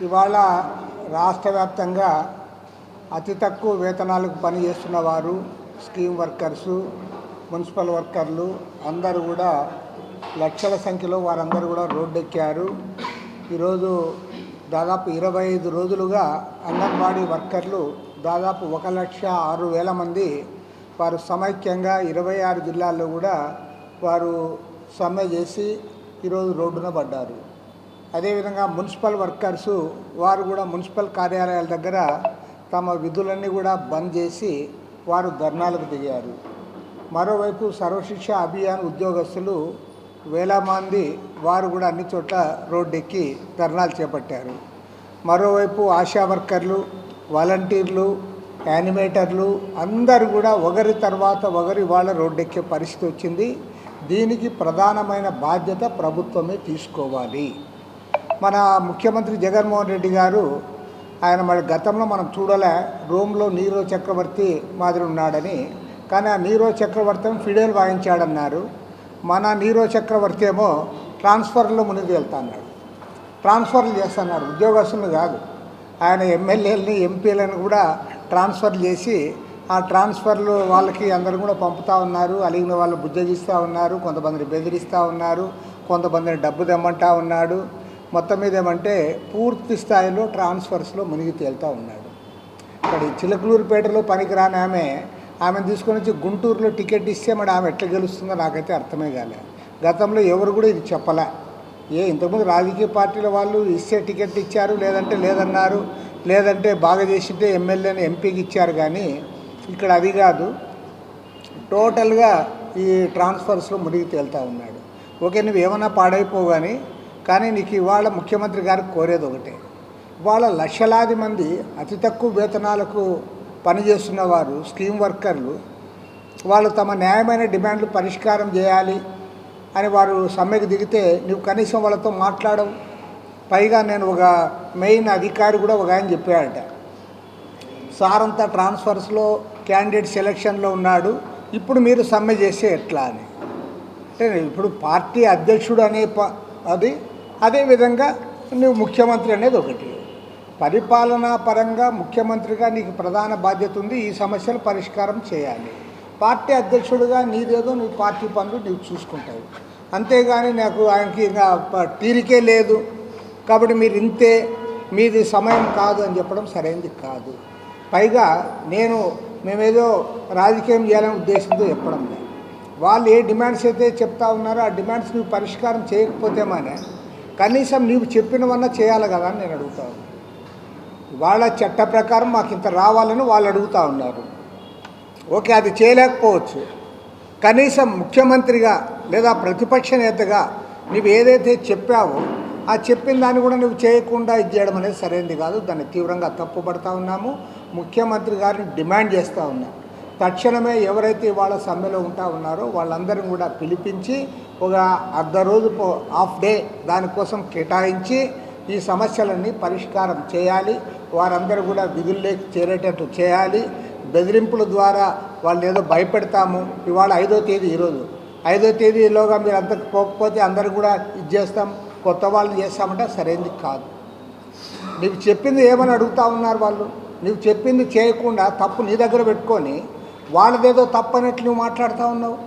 ఇవాళ రాష్ట్ర వ్యాప్తంగా అతి తక్కువ వేతనాలకు పనిచేస్తున్న వారు, స్కీమ్ వర్కర్సు, మున్సిపల్ వర్కర్లు అందరూ కూడా లక్షల సంఖ్యలో వారందరూ కూడా రోడ్డెక్కారు. ఈరోజు దాదాపు 25 రోజులుగా అంగన్వాడీ వర్కర్లు దాదాపు 1,06,000 మంది వారు సమైక్యంగా 26 జిల్లాల్లో కూడా వారు సమ్మె చేసి ఈరోజు రోడ్డున పడ్డారు. అదేవిధంగా మున్సిపల్ వర్కర్సు వారు కూడా మున్సిపల్ కార్యాలయాల దగ్గర తమ విధులన్నీ కూడా బంద్ చేసి వారు ధర్నాలకు దిగారు. మరోవైపు సర్వశిక్ష అభియాన్ ఉద్యోగస్తులు వేల మంది వారు కూడా అన్ని చోట్ల రోడ్డెక్కి ధర్నాలు చేపట్టారు. మరోవైపు ఆశా వర్కర్లు, వాలంటీర్లు, యానిమేటర్లు అందరూ కూడా ఒకరి తర్వాత ఒకరు ఇవాళ రోడ్డెక్కే పరిస్థితి వచ్చింది. దీనికి ప్రధానమైన బాధ్యత ప్రభుత్వమే తీసుకోవాలి. మన ముఖ్యమంత్రి జగన్మోహన్ రెడ్డి గారు ఆయన మరి గతంలో మనం చూడలే, రోమ్లో నీరో చక్రవర్తి మాదిరి ఉన్నాడని, కానీ ఆ నీరో చక్రవర్తి ఫిడేల్ వాయించాడన్నారు. మన నీరో చక్రవర్తి ఏమో ట్రాన్స్ఫర్లో మునిగి వెళ్తా అన్నాడు, ట్రాన్స్ఫర్లు చేస్తున్నాడు. ఉద్యోగస్తులు కాదు, ఆయన ఎమ్మెల్యేలని ఎంపీలను కూడా ట్రాన్స్ఫర్ చేసి ఆ ట్రాన్స్ఫర్లు వాళ్ళకి అందరూ కూడా పంపుతూ ఉన్నారు. అలిగిన వాళ్ళు బుజ్జగిస్తూ ఉన్నారు, కొంతమందిని బెదిరిస్తూ ఉన్నారు, కొంతమందిని డబ్బు తెమ్మంటా ఉన్నాడు. మొత్తం మీద ఏమంటే పూర్తి స్థాయిలో ట్రాన్స్ఫర్స్లో మునిగి తేలుతూ ఉన్నాడు. ఇక్కడ చిలకలూరుపేటలో పనికిరాని ఆమెను తీసుకొని వచ్చి గుంటూరులో టికెట్ ఇస్తే మరి ఆమె ఎట్లా గెలుస్తుందో నాకైతే అర్థమే కాలే. గతంలో ఎవరు కూడా ఇది చెప్పలే. ఇంతకుముందు రాజకీయ పార్టీల వాళ్ళు ఇస్తే టికెట్ ఇచ్చారు, లేదంటే లేదన్నారు, లేదంటే బాగా చేసింటే ఎమ్మెల్యేని ఎంపీకి ఇచ్చారు. కానీ ఇక్కడ అది కాదు, టోటల్గా ఈ ట్రాన్స్ఫర్స్లో మునిగి తేలుతూ ఉన్నాడు. ఓకే, నువ్వు ఏమన్నా పాడైపోవు కానీ నీకు ఇవాళ ముఖ్యమంత్రి గారికి కోరేది ఒకటే. ఇవాళ లక్షలాది మంది అతి తక్కువ వేతనాలకు పనిచేస్తున్న వారు, స్కీమ్ వర్కర్లు, వాళ్ళు తమ న్యాయమైన డిమాండ్లు పరిష్కారం చేయాలి అని వారు సమ్మెకు దిగితే నువ్వు కనీసం వాళ్ళతో మాట్లాడవు. పైగా నేను ఒక మెయిన్ అధికారి కూడా ఒక ఆయన చెప్పాడట, సార్ అంతా ట్రాన్స్ఫర్స్లో క్యాండిడేట్ సెలక్షన్లో ఉన్నాడు, ఇప్పుడు మీరు సమ్మె చేస్తే ఎట్లా అని. అంటే ఇప్పుడు పార్టీ అధ్యక్షుడు అనే అది, అదేవిధంగా నువ్వు ముఖ్యమంత్రి అనేది ఒకటి. పరిపాలనా పరంగా ముఖ్యమంత్రిగా నీకు ప్రధాన బాధ్యత ఉంది, ఈ సమస్యలు పరిష్కారం చేయాలి. పార్టీ అధ్యక్షుడిగా నీదేదో నువ్వు పార్టీ పనులు నువ్వు చూసుకుంటావు. అంతేగాని నాకు ఆయనకి ఇంకా తీరికే లేదు కాబట్టి మీరు ఇంతే, మీది సమయం కాదు అని చెప్పడం సరైనది కాదు. పైగా మేమేదో రాజకీయం చేయాలనే ఉద్దేశంతో చెప్పడం లేదు. వాళ్ళు ఏ డిమాండ్స్ అయితే చెప్తా ఉన్నారో ఆ డిమాండ్స్ నువ్వు పరిష్కారం చేయకపోతే కనీసం నీవు చెప్పినవన్నా చేయాలి కదా అని నేను అడుగుతాను. వాళ్ళ చట్ట ప్రకారం మాకు ఇంత రావాలని వాళ్ళు అడుగుతూ ఉన్నారు. ఓకే, అది చేయలేకపోవచ్చు. కనీసం ముఖ్యమంత్రిగా లేదా ప్రతిపక్ష నేతగా నువ్వు ఏదైతే చెప్పావో ఆ చెప్పిన దాన్ని కూడా నువ్వు చేయకుండా ఇది చేయడం అనేది సరైనది కాదు. దాన్ని తీవ్రంగా తప్పుపడతా ఉన్నాము. ముఖ్యమంత్రి గారిని డిమాండ్ చేస్తూ ఉన్నాం, తక్షణమే ఎవరైతే వాళ్ళ సమ్మెలో ఉంటా ఉన్నారో వాళ్ళందరినీ కూడా పిలిపించి ఒక అర్ధ రోజు హాఫ్ డే దానికోసం కేటాయించి ఈ సమస్యలన్నీ పరిష్కారం చేయాలి. వారందరూ కూడా విధుల్లోకి చేరేటట్టు చేయాలి. బెదిరింపుల ద్వారా వాళ్ళు ఏదో భయపెడతాము, ఇవాళ 5వ తేదీ, ఈరోజు 5వ తేదీలోగా మీరు అంతకు పోకపోతే అందరూ కూడా ఇది చేస్తాం, కొత్త వాళ్ళని చేస్తామంటే సరైనది కాదు. నీవు చెప్పింది ఏమని అడుగుతూ ఉన్నారు వాళ్ళు. నువ్వు చెప్పింది చేయకుండా తప్పు నీ దగ్గర పెట్టుకొని వాళ్ళదేదో తప్పనట్లు నువ్వు మాట్లాడుతూ ఉన్నావు.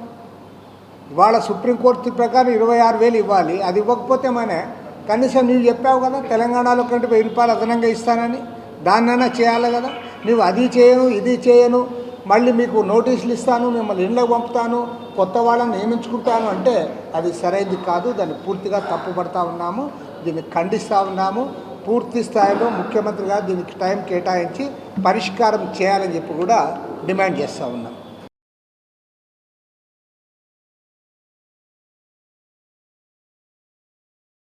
ఇవాళ సుప్రీంకోర్టు ప్రకారం 26,000 ఇవ్వాలి, అది ఇవ్వకపోతే కనీసం నువ్వు చెప్పావు కదా తెలంగాణలో కంటే 1000 రూపాయలు అదనంగా ఇస్తానని, దాన్నైనా చేయాలి కదా. నువ్వు అది చేయను ఇది చేయను, మళ్ళీ మీకు నోటీసులు ఇస్తాను, మిమ్మల్ని ఇళ్ళకు పంపుతాను, కొత్త వాళ్ళని నియమించుకుంటాను అంటే అది సరైనది కాదు. దాన్ని పూర్తిగా తప్పుపడతా ఉన్నాము, దీన్ని ఖండిస్తూ ఉన్నాము. పూర్తి స్థాయిలో ముఖ్యమంత్రి గారు దీనికి టైం కేటాయించి పరిష్కారం చేయాలని చెప్పి కూడా డిమాండ్ చేస్తూ ఉన్నాం.